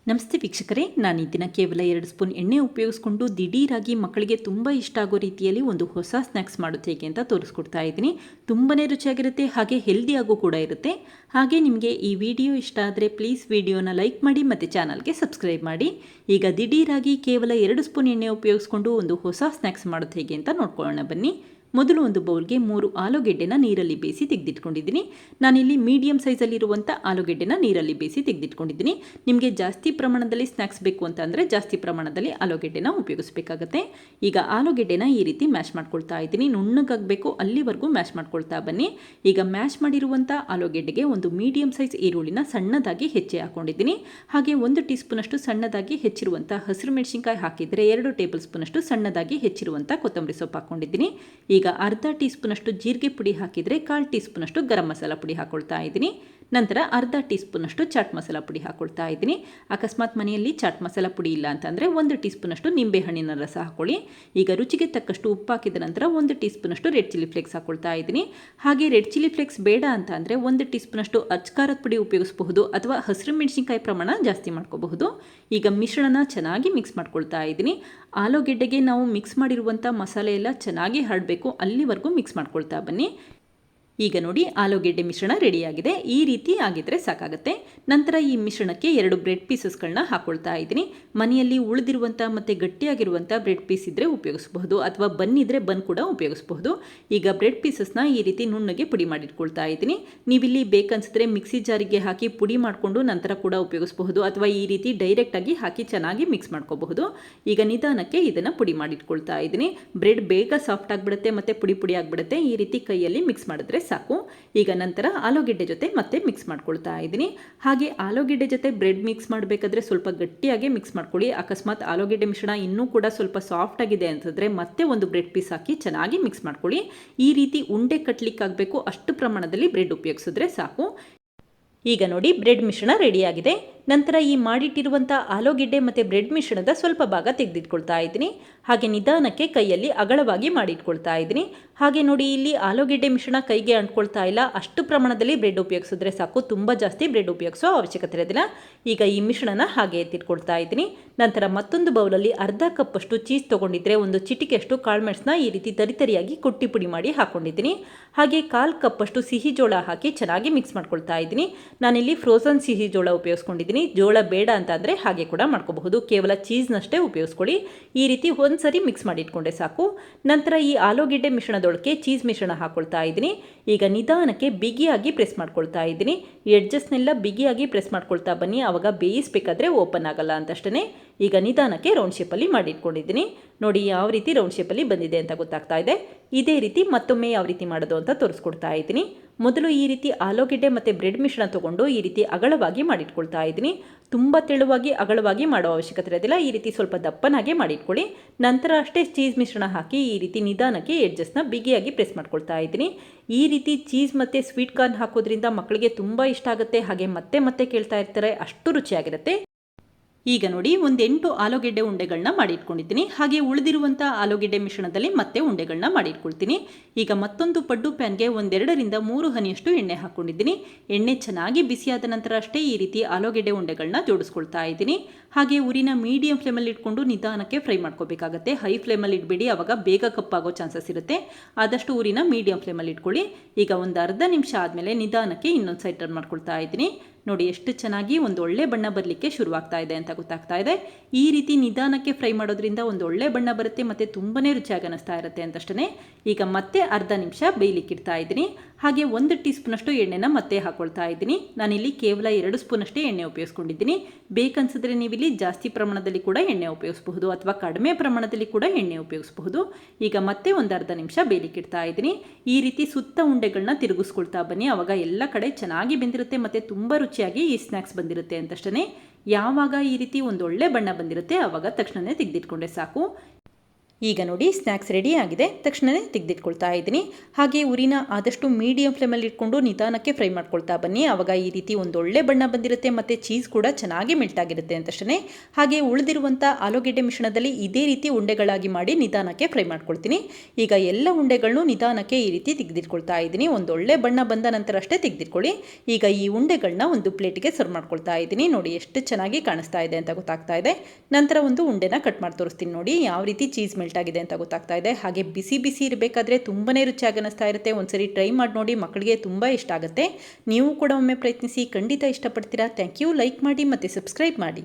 ನಮಸ್ತೆ ವೀಕ್ಷಕರೇ, ನಾನು ಈ ದಿನ ಕೇವಲ 2 ಸ್ಪೂನ್ ಎಣ್ಣೆ ಉಪಯೋಗಿಸ್ಕೊಂಡು ದಿಢೀರಾಗಿ ಮಕ್ಕಳಿಗೆ ತುಂಬ ಇಷ್ಟ ಆಗೋ ರೀತಿಯಲ್ಲಿ ಒಂದು ಹೊಸ ಸ್ನ್ಯಾಕ್ಸ್ ಮಾಡೋದು ಹೇಗೆ ಅಂತ ತೋರಿಸ್ಕೊಡ್ತಾ ಇದ್ದೀನಿ. ತುಂಬಾ ರುಚಿಯಾಗಿರುತ್ತೆ, ಹಾಗೆ ಹೆಲ್ದಿಯಾಗೂ ಕೂಡ ಇರುತ್ತೆ. ಹಾಗೆ ನಿಮಗೆ ಈ ವಿಡಿಯೋ ಇಷ್ಟ ಆದರೆ ಪ್ಲೀಸ್ ವಿಡಿಯೋನ ಲೈಕ್ ಮಾಡಿ ಮತ್ತು ಚಾನಲ್ಗೆ ಸಬ್ಸ್ಕ್ರೈಬ್ ಮಾಡಿ. ಈಗ ದಿಢೀರಾಗಿ ಕೇವಲ 2 ಸ್ಪೂನ್ ಎಣ್ಣೆ ಉಪಯೋಗಿಸ್ಕೊಂಡು ಒಂದು ಹೊಸ ಸ್ನ್ಯಾಕ್ಸ್ ಮಾಡೋದು ಹೇಗೆ ಅಂತ ನೋಡ್ಕೊಳ್ಳೋಣ ಬನ್ನಿ. ಮೊದಲು ಒಂದು ಬೌಲ್ಗೆ 3 ಆಲೂಗೆಡ್ಡೆನ ನೀರಲ್ಲಿ ಬೇಯಿಸಿ ತೆಗೆದಿಟ್ಕೊಂಡಿದ್ದೀನಿ. ನಾನಿಲ್ಲಿ ಮೀಡಿಯಂ ಸೈಜಲ್ಲಿರುವಂಥ ಆಲೂಗೆಡ್ಡೆನ ನೀರಲ್ಲಿ ಬೇಯಿಸಿ ತೆಗೆದಿಟ್ಕೊಂಡಿದ್ದೀನಿ. ನಿಮಗೆ ಜಾಸ್ತಿ ಪ್ರಮಾಣದಲ್ಲಿ ಸ್ನ್ಯಾಕ್ಸ್ ಬೇಕು ಅಂತ ಅಂದರೆ ಜಾಸ್ತಿ ಪ್ರಮಾಣದಲ್ಲಿ ಆಲೂಗೆಡ್ಡೆನ ಉಪಯೋಗಿಸಬೇಕಾಗತ್ತೆ. ಈಗ ಆಲೂಗೆಡ್ಡೆನ ಈ ರೀತಿ ಮ್ಯಾಶ್ ಮಾಡ್ಕೊಳ್ತಾ ಇದ್ದೀನಿ. ನುಣ್ಣಗಾಗಬೇಕು ಅಲ್ಲಿವರೆಗೂ ಮ್ಯಾಶ್ ಮಾಡ್ಕೊಳ್ತಾ ಬನ್ನಿ. ಈಗ ಮ್ಯಾಶ್ ಮಾಡಿರುವಂಥ ಆಲೂಗೆಡ್ಡೆಗೆ ಒಂದು ಮೀಡಿಯಂ ಸೈಜ್ ಈರುಳ್ಳಿನ ಸಣ್ಣದಾಗಿ ಹೆಚ್ಚಿ ಹಾಕೊಂಡಿದ್ದೀನಿ. ಹಾಗೆ 1 ಟೀ ಸ್ಪೂನಷ್ಟು ಸಣ್ಣದಾಗಿ ಹೆಚ್ಚಿರುವಂಥ ಹಸಿರು ಮೆಣಸಿನಕಾಯಿ ಹಾಕಿದರೆ 2 ಟೇಬಲ್ ಸ್ಪೂನಷ್ಟು ಸಣ್ಣದಾಗಿ ಹೆಚ್ಚಿರುವಂಥ ಕೊತ್ತಂಬರಿ ಸೊಪ್ಪು ಹಾಕ್ಕೊಂಡಿದ್ದೀನಿ. ಈಗ ಅರ್ಧ ಟೀ ಸ್ಪೂನಷ್ಟು ಜೀರಿಗೆ ಪುಡಿ ಹಾಕಿದರೆ 1/4 ಟೀ ಸ್ಪೂನಷ್ಟು ಗರಂ ಮಸಾಲ ಪುಡಿ ಹಾಕೊಳ್ತಾ ಇದ್ದೀನಿ. ನಂತರ ಅರ್ಧ ಟೀ ಸ್ಪೂನಷ್ಟು ಚಾಟ್ ಮಸಾಲ ಪುಡಿ ಹಾಕೊಳ್ತಾ ಇದ್ದೀನಿ. ಅಕಸ್ಮಾತ್ ಮನೆಯಲ್ಲಿ ಚಾಟ್ ಮಸಾಲ ಪುಡಿ ಇಲ್ಲ ಅಂತಂದರೆ 1 ಟೀ ಸ್ಪೂನಷ್ಟು ನಿಂಬೆಹಣ್ಣಿನ ರಸ ಹಾಕೊಳ್ಳಿ. ಈಗ ರುಚಿಗೆ ತಕ್ಕಷ್ಟು ಉಪ್ಪು ಹಾಕಿದ ನಂತರ 1 ಟೀ ಸ್ಪೂನಷ್ಟು ರೆಡ್ ಚಿಲ್ಲಿ ಫ್ಲೇಕ್ಸ್ ಹಾಕೊಳ್ತಾ ಇದ್ದೀನಿ. ಹಾಗೆ ರೆಡ್ ಚಿಲ್ಲಿ ಫ್ಲೇಕ್ಸ್ ಬೇಡ ಅಂತ ಅಂದರೆ 1 ಟೀ ಸ್ಪೂನಷ್ಟು ಅಚ್ಕಾರದ ಪುಡಿ ಉಪಯೋಗಿಸಬಹುದು ಅಥವಾ ಹಸಿರು ಮೆಣಸಿನಕಾಯಿ ಪ್ರಮಾಣ ಜಾಸ್ತಿ ಮಾಡ್ಕೋಬಹುದು. ಈಗ ಮಿಶ್ರಣನ ಚೆನ್ನಾಗಿ ಮಿಕ್ಸ್ ಮಾಡ್ಕೊಳ್ತಾ ಇದ್ದೀನಿ. ಆಲೂಗೆಡ್ಡೆಗೆ ನಾವು ಮಿಕ್ಸ್ ಮಾಡಿರುವಂಥ ಮಸಾಲೆ ಎಲ್ಲ ಚೆನ್ನಾಗಿ ಹರಡಬೇಕು, ಅಲ್ಲಿವರೆಗೂ ಮಿಕ್ಸ್ ಮಾಡ್ಕೊಳ್ತಾ ಬನ್ನಿ. ಈಗ ನೋಡಿ, ಆಲೂಗೆಡ್ಡೆ ಮಿಶ್ರಣ ರೆಡಿಯಾಗಿದೆ. ಈ ರೀತಿ ಆಗಿದ್ರೆ ಸಾಕಾಗುತ್ತೆ. ನಂತರ ಈ ಮಿಶ್ರಣಕ್ಕೆ 2 ಬ್ರೆಡ್ ಪೀಸಸ್ಗಳನ್ನ ಹಾಕೊಳ್ತಾ ಇದ್ದೀನಿ. ಮನೆಯಲ್ಲಿ ಉಳಿದಿರುವಂಥ ಮತ್ತು ಗಟ್ಟಿಯಾಗಿರುವಂಥ ಬ್ರೆಡ್ ಪೀಸ್ ಇದ್ದರೆ ಉಪಯೋಗಿಸಬಹುದು, ಅಥವಾ ಬನ್ ಇದ್ದರೆ ಬನ್ ಕೂಡ ಉಪಯೋಗಿಸಬಹುದು. ಈಗ ಬ್ರೆಡ್ ಪೀಸಸ್ನ ಈ ರೀತಿ ನುಣ್ಣಗೆ ಪುಡಿ ಮಾಡಿಟ್ಕೊಳ್ತಾ ಇದ್ದೀನಿ. ನೀವಿಲ್ಲಿ ಬೇಕನ್ಸಿದ್ರೆ ಮಿಕ್ಸಿ ಜಾರಿಗೆ ಹಾಕಿ ಪುಡಿ ಮಾಡಿಕೊಂಡು ನಂತರ ಕೂಡ ಉಪಯೋಗಿಸಬಹುದು, ಅಥವಾ ಈ ರೀತಿ ಡೈರೆಕ್ಟಾಗಿ ಹಾಕಿ ಚೆನ್ನಾಗಿ ಮಿಕ್ಸ್ ಮಾಡ್ಕೋಬಹುದು. ಈಗ ನಿಧಾನಕ್ಕೆ ಇದನ್ನು ಪುಡಿ ಮಾಡಿಟ್ಕೊಳ್ತಾ ಇದ್ದೀನಿ. ಬ್ರೆಡ್ ಬೇಗ ಸಾಫ್ಟ್ ಆಗಿಬಿಡುತ್ತೆ ಮತ್ತು ಪುಡಿ ಪುಡಿ ಆಗಿಬಿಡುತ್ತೆ. ಈ ರೀತಿ ಕೈಯಲ್ಲಿ ಮಿಕ್ಸ್ ಮಾಡಿದ್ರೆ ಸಾಕು. ಈಗ ನಂತರ ಆಲೂಗೆಡ್ಡೆ ಜೊತೆ ಮತ್ತೆ ಮಿಕ್ಸ್ ಮಾಡ್ಕೊಳ್ತಾ ಇದ್ದೀನಿ. ಹಾಗೆ ಆಲೂಗೆಡ್ಡೆ ಜೊತೆ ಬ್ರೆಡ್ ಮಿಕ್ಸ್ ಮಾಡಬೇಕಾದ್ರೆ ಸ್ವಲ್ಪ ಗಟ್ಟಿಯಾಗಿ ಮಿಕ್ಸ್ ಮಾಡ್ಕೊಳ್ಳಿ. ಅಕಸ್ಮಾತ್ ಆಲೂಗೆಡ್ಡೆ ಮಿಶ್ರಣ ಇನ್ನೂ ಕೂಡ ಸ್ವಲ್ಪ ಸಾಫ್ಟ್ ಆಗಿದೆ ಅಂತಂದರೆ ಮತ್ತೆ ಒಂದು ಬ್ರೆಡ್ ಪೀಸ್ ಹಾಕಿ ಚೆನ್ನಾಗಿ ಮಿಕ್ಸ್ ಮಾಡ್ಕೊಳ್ಳಿ. ಈ ರೀತಿ ಉಂಡೆ ಕಟ್ಟಲಿಕ್ಕಾಗಬೇಕು ಅಷ್ಟು ಪ್ರಮಾಣದಲ್ಲಿ ಬ್ರೆಡ್ ಉಪಯೋಗಿಸಿದ್ರೆ ಸಾಕು. ಈಗ ನೋಡಿ, ಬ್ರೆಡ್ ಮಿಶ್ರಣ ರೆಡಿಯಾಗಿದೆ. ನಂತರ ಈ ಮಾಡಿಟ್ಟಿರುವಂಥ ಆಲೂಗೆಡ್ಡೆ ಮತ್ತು ಬ್ರೆಡ್ ಮಿಶ್ರಣದ ಸ್ವಲ್ಪ ಭಾಗ ತೆಗೆದಿಟ್ಕೊಳ್ತಾ ಇದ್ದೀನಿ. ಹಾಗೆ ನಿಧಾನಕ್ಕೆ ಕೈಯಲ್ಲಿ ಅಗಲವಾಗಿ ಮಾಡಿಟ್ಕೊಳ್ತಾ ಇದ್ದೀನಿ. ಹಾಗೆ ನೋಡಿ, ಇಲ್ಲಿ ಆಲೂಗೆಡ್ಡೆ ಮಿಶ್ರಣ ಕೈಗೆ ಅಂಟ್ಕೊಳ್ತಾ ಇಲ್ಲ, ಅಷ್ಟು ಪ್ರಮಾಣದಲ್ಲಿ ಬ್ರೆಡ್ ಉಪಯೋಗಿಸಿದ್ರೆ ಸಾಕು. ತುಂಬ ಜಾಸ್ತಿ ಬ್ರೆಡ್ ಉಪಯೋಗಿಸೋ ಅವಶ್ಯಕತೆ ಇರೋದಿಲ್ಲ. ಈಗ ಈ ಮಿಶ್ರಣನ ಹಾಗೆ ಎತ್ತಿಟ್ಕೊಳ್ತಾ ಇದ್ದೀನಿ. ನಂತರ ಮತ್ತೊಂದು ಬೌಲಲ್ಲಿ ಅರ್ಧ ಕಪ್ಪಷ್ಟು ಚೀಸ್ ತೊಗೊಂಡಿದ್ರೆ ಒಂದು ಚಿಟಿಕೆಯಷ್ಟು ಕಾಳುಮೆಣಸನ್ನ ಈ ರೀತಿ ತರಿತರಿಯಾಗಿ ಕುಟ್ಟಿ ಪುಡಿ ಮಾಡಿ ಹಾಕ್ಕೊಂಡಿದ್ದೀನಿ. ಹಾಗೆ 1/4 ಕಪ್ಪಷ್ಟು ಸಿಹಿ ಜೋಳ ಹಾಕಿ ಚೆನ್ನಾಗಿ ಮಿಕ್ಸ್ ಮಾಡ್ಕೊಳ್ತಾ ಇದ್ದೀನಿ. ನಾನಿಲ್ಲಿ ಫ್ರೋಝನ್ ಸಿಹಿ ಜೋಳ ಉಪಯೋಗಿಸ್ಕೊಂಡಿದ್ದೀನಿ. ಜೋಳ ಬೇಡ ಅಂತ ಅಂದರೆ ಹಾಗೆ ಕೂಡ ಮಾಡ್ಕೋಬಹುದು. ಕೇವಲ ಚೀಸ್ನಷ್ಟೇ ಉಪಯೋಗಿಸ್ಕೊಳ್ಳಿ. ಈ ರೀತಿ ಒಂದ್ಸರಿ ಮಿಕ್ಸ್ ಮಾಡಿ ಇಟ್ಕೊಂಡೆ ಸಾಕು. ನಂತರ ಈ ಆಲೂಗೆಡ್ಡೆ ಮಿಶ್ರಣದೊಳಗೆ ಚೀಸ್ ಮಿಶ್ರಣ ಹಾಕೊಳ್ತಾ ಇದ್ದೀನಿ. ಈಗ ನಿಧಾನಕ್ಕೆ ಬಿಗಿಯಾಗಿ ಪ್ರೆಸ್ ಮಾಡ್ಕೊಳ್ತಾ ಇದ್ದೀನಿ. ಎಡ್ಜಸ್ನೆಲ್ಲ ಬಿಗಿಯಾಗಿ ಪ್ರೆಸ್ ಮಾಡ್ಕೊಳ್ತಾ ಬನ್ನಿ, ಆವಾಗ ಬೇಯಿಸಬೇಕಾದ್ರೆ ಓಪನ್ ಆಗಲ್ಲ ಅಂತಷ್ಟೇ. ಈಗ ನಿಧಾನಕ್ಕೆ ರೌಂಡ್ ಶೇಪಲ್ಲಿ ಮಾಡಿಟ್ಕೊಂಡಿದ್ದೀನಿ. ನೋಡಿ ಯಾವ ರೀತಿ ರೌಂಡ್ ಶೇಪಲ್ಲಿ ಬಂದಿದೆ ಅಂತ ಗೊತ್ತಾಗ್ತಾ ಇದೆ. ಇದೇ ರೀತಿ ಮತ್ತೊಮ್ಮೆ ಯಾವ ರೀತಿ ಮಾಡೋದು ಅಂತ ತೋರಿಸ್ಕೊಡ್ತಾ ಇದ್ದೀನಿ. ಮೊದಲು ಈ ರೀತಿ ಆಲೂಗೆಡ್ಡೆ ಮತ್ತು ಬ್ರೆಡ್ ಮಿಶ್ರಣ ತೊಗೊಂಡು ಈ ರೀತಿ ಅಗಲವಾಗಿ ಮಾಡಿಟ್ಕೊಳ್ತಾ ಇದ್ದೀನಿ. ತುಂಬ ತೆಳುವಾಗಿ ಅಗಲವಾಗಿ ಮಾಡೋ ಅವಶ್ಯಕತೆ ಇರೋದಿಲ್ಲ. ಈ ರೀತಿ ಸ್ವಲ್ಪ ದಪ್ಪನಾಗೆ ಮಾಡಿಟ್ಕೊಳ್ಳಿ. ನಂತರ ಅಷ್ಟೇ ಚೀಸ್ ಮಿಶ್ರಣ ಹಾಕಿ ಈ ರೀತಿ ನಿಧಾನಕ್ಕೆ ಎಡ್ಜಸ್ನ ಬಿಗಿಯಾಗಿ ಪ್ರೆಸ್ ಮಾಡ್ಕೊಳ್ತಾ ಇದ್ದೀನಿ. ಈ ರೀತಿ ಚೀಸ್ ಮತ್ತು ಸ್ವೀಟ್ ಕಾರ್ನ್ ಹಾಕೋದ್ರಿಂದ ಮಕ್ಕಳಿಗೆ ತುಂಬ ಇಷ್ಟ ಆಗುತ್ತೆ. ಹಾಗೆ ಮತ್ತೆ ಮತ್ತೆ ಕೇಳ್ತಾ ಇರ್ತಾರೆ, ಅಷ್ಟು ರುಚಿಯಾಗಿರುತ್ತೆ. ಈಗ ನೋಡಿ, 8 ಆಲೂಗೆಡ್ಡೆ ಉಂಡೆಗಳನ್ನ ಮಾಡಿಟ್ಕೊಂಡಿದ್ದೀನಿ. ಹಾಗೆ ಉಳಿದಿರುವಂಥ ಆಲೂಗೆಡ್ಡೆ ಮಿಶ್ರಣದಲ್ಲಿ ಮತ್ತೆ ಉಂಡೆಗಳನ್ನ ಮಾಡಿಟ್ಕೊಳ್ತೀನಿ. ಈಗ ಮತ್ತೊಂದು ಪಡ್ಡು ಪ್ಯಾನ್ಗೆ 2 ರಿಂದ 3 ಹನಿಯಷ್ಟು ಎಣ್ಣೆ ಹಾಕ್ಕೊಂಡಿದ್ದೀನಿ. ಎಣ್ಣೆ ಚೆನ್ನಾಗಿ ಬಿಸಿಯಾದ ನಂತರ ಅಷ್ಟೇ ಈ ರೀತಿ ಆಲೂಗೆಡ್ಡೆ ಉಂಡೆಗಳನ್ನ ಜೋಡಿಸ್ಕೊಳ್ತಾ ಇದ್ದೀನಿ. ಹಾಗೆ ಉರಿನ ಮೀಡಿಯಂ ಫ್ಲೇಮಲ್ಲಿ ಇಟ್ಕೊಂಡು ನಿಧಾನಕ್ಕೆ ಫ್ರೈ ಮಾಡ್ಕೋಬೇಕಾಗತ್ತೆ. ಹೈ ಫ್ಲೇಮಲ್ಲಿ ಇಡಬೇಡಿ, ಆವಾಗ ಬೇಗ ಕಪ್ಪಾಗೋ ಚಾನ್ಸಸ್ ಇರುತ್ತೆ. ಆದಷ್ಟು ಉರಿನ ಮೀಡಿಯಂ ಫ್ಲೇಮಲ್ಲಿ ಇಟ್ಕೊಳ್ಳಿ. ಈಗ ಒಂದು ಅರ್ಧ ನಿಮಿಷ ಆದಮೇಲೆ ನಿಧಾನಕ್ಕೆ ಇನ್ನೊಂದು ಸೈಡ್ ಟರ್ನ್ ಮಾಡ್ಕೊಳ್ತಾ ಇದ್ದೀನಿ. ನೋಡಿ ಎಷ್ಟು ಚೆನ್ನಾಗಿ ಒಂದು ಒಳ್ಳೆ ಬಣ್ಣ ಬರಲಿಕ್ಕೆ ಶುರುವಾಗ್ತಾ ಇದೆ ಅಂತ ಗೊತ್ತಾಗ್ತಾ ಇದೆ. ಈ ರೀತಿ ನಿಧಾನಕ್ಕೆ ಫ್ರೈ ಮಾಡೋದ್ರಿಂದ ಒಂದು ಒಳ್ಳೆ ಬಣ್ಣ ಬರುತ್ತೆ ಮತ್ತು ತುಂಬಾ ರುಚಿಯಾಗಿ ಅನ್ನಿಸ್ತಾ ಇರುತ್ತೆ ಅಂತಷ್ಟೇ. ಈಗ ಮತ್ತೆ ಅರ್ಧ ನಿಮಿಷ ಬೇಯಲಿಕ್ಕೆ ಇಡ್ತಾ ಇದ್ದೀನಿ. ಹಾಗೆ 1 ಟೀ ಸ್ಪೂನಷ್ಟು ಎಣ್ಣೆನ ಮತ್ತೆ ಹಾಕೊಳ್ತಾ ಇದ್ದೀನಿ. ನಾನಿಲ್ಲಿ ಕೇವಲ 2 ಸ್ಪೂನಷ್ಟೇ ಎಣ್ಣೆ ಉಪಯೋಗಿಸ್ಕೊಂಡಿದ್ದೀನಿ. ಬೇಕನ್ಸಿದ್ರೆ ನೀವಿಲ್ಲಿ ಜಾಸ್ತಿ ಪ್ರಮಾಣದಲ್ಲಿ ಕೂಡ ಎಣ್ಣೆ ಉಪಯೋಗಿಸಬಹುದು, ಅಥವಾ ಕಡಿಮೆ ಪ್ರಮಾಣದಲ್ಲಿ ಕೂಡ ಎಣ್ಣೆ ಉಪಯೋಗಿಸಬಹುದು. ಈಗ ಮತ್ತೆ ಒಂದು ಅರ್ಧ ನಿಮಿಷ ಬೇಯಲಿಕ್ಕೆ ಇಡ್ತಾ ಇದ್ದೀನಿ. ಈ ರೀತಿ ಸುತ್ತ ಉಂಡೆಗಳನ್ನ ತಿರುಗಿಸ್ಕೊಳ್ತಾ ಬನ್ನಿ, ಆವಾಗ ಎಲ್ಲ ಕಡೆ ಚೆನ್ನಾಗಿ ಬೆಂದಿರುತ್ತೆ ಮತ್ತು ತುಂಬ ರುಚಿಯಾಗಿ ಈ ಸ್ನ್ಯಾಕ್ಸ್ ಬಂದಿರುತ್ತೆ ಅಂತಷ್ಟೇ. ಯಾವಾಗ ಈ ರೀತಿ ಒಂದು ಒಳ್ಳೆ ಬಣ್ಣ ಬಂದಿರುತ್ತೆ ಆವಾಗ ತಕ್ಷಣವೇ ತೆಗೆದಿಟ್ಕೊಂಡೆ ಸಾಕು. ಈಗ ನೋಡಿ ಸ್ನ್ಯಾಕ್ಸ್ ರೆಡಿ ಆಗಿದೆ. ತಕ್ಷಣವೇ ತೆಗೆದಿಟ್ಕೊಳ್ತಾ ಇದ್ದೀನಿ. ಹಾಗೆ ಉರಿನ ಆದಷ್ಟು ಮೀಡಿಯಂ ಫ್ಲೇಮಲ್ಲಿ ಇಟ್ಕೊಂಡು ನಿಧಾನಕ್ಕೆ ಫ್ರೈ ಮಾಡ್ಕೊಳ್ತಾ ಬನ್ನಿ. ಆವಾಗ ಈ ರೀತಿ ಒಂದೊಳ್ಳೆ ಬಣ್ಣ ಬಂದಿರುತ್ತೆ ಮತ್ತು ಚೀಸ್ ಕೂಡ ಚೆನ್ನಾಗಿ ಮೆಲ್ಟ್ ಆಗಿರುತ್ತೆ ಅಂತಷ್ಟೇ. ಹಾಗೆ ಉಳಿದಿರುವಂಥ ಆಲೂಗೆಡ್ಡೆ ಮಿಶ್ರಣದಲ್ಲಿ ಇದೇ ರೀತಿ ಉಂಡೆಗಳಾಗಿ ಮಾಡಿ ನಿಧಾನಕ್ಕೆ ಫ್ರೈ ಮಾಡ್ಕೊಳ್ತೀನಿ. ಈಗ ಎಲ್ಲ ಉಂಡೆಗಳನ್ನು ನಿಧಾನಕ್ಕೆ ಈ ರೀತಿ ತೆಗೆದಿಟ್ಕೊಳ್ತಾ ಇದ್ದೀನಿ. ಒಂದೊಳ್ಳೆ ಬಣ್ಣ ಬಂದ ನಂತರ ಅಷ್ಟೇ ತೆಗೆದಿಟ್ಕೊಳ್ಳಿ. ಈಗ ಈ ಉಂಡೆಗಳನ್ನ ಒಂದು ಪ್ಲೇಟ್ಗೆ ಸರ್ವ್ ಮಾಡ್ಕೊಳ್ತಾ ಇದ್ದೀನಿ. ನೋಡಿ ಎಷ್ಟು ಚೆನ್ನಾಗಿ ಕಾಣಿಸ್ತಾ ಇದೆ ಅಂತ ಗೊತ್ತಾಗ್ತಾ ಇದೆ. ನಂತರ ಒಂದು ಉಂಡೆನ ಕಟ್ ಮಾಡಿ ತೋರಿಸ್ತೀನಿ ನೋಡಿ ಯಾವ ರೀತಿ ಚೀಸ್ ಮೆಲ್ಟ್ ಆಗಿದೆ ಅಂತ ಗೊತ್ತಾಗ್ತಾ ಇದೆ. ಹಾಗೆ ಬಿಸಿ ಬಿಸಿ ಇರಬೇಕಾದ್ರೆ ತುಂಬನೇ ರುಚಿಯಾಗಿ ಅನಿಸ್ತಾ ಇರುತ್ತೆ. ಒಂದ್ಸರಿ ಟ್ರೈ ಮಾಡಿ ನೋಡಿ, ಮಕ್ಕಳಿಗೆ ತುಂಬ ಇಷ್ಟ ಆಗುತ್ತೆ. ನೀವು ಕೂಡ ಒಮ್ಮೆ ಪ್ರಯತ್ನಿಸಿ, ಖಂಡಿತ ಇಷ್ಟಪಡ್ತೀರಾ. Thank you. ಲೈಕ್ ಮಾಡಿ ಮತ್ತು ಸಬ್ಸ್ಕ್ರೈಬ್ ಮಾಡಿ.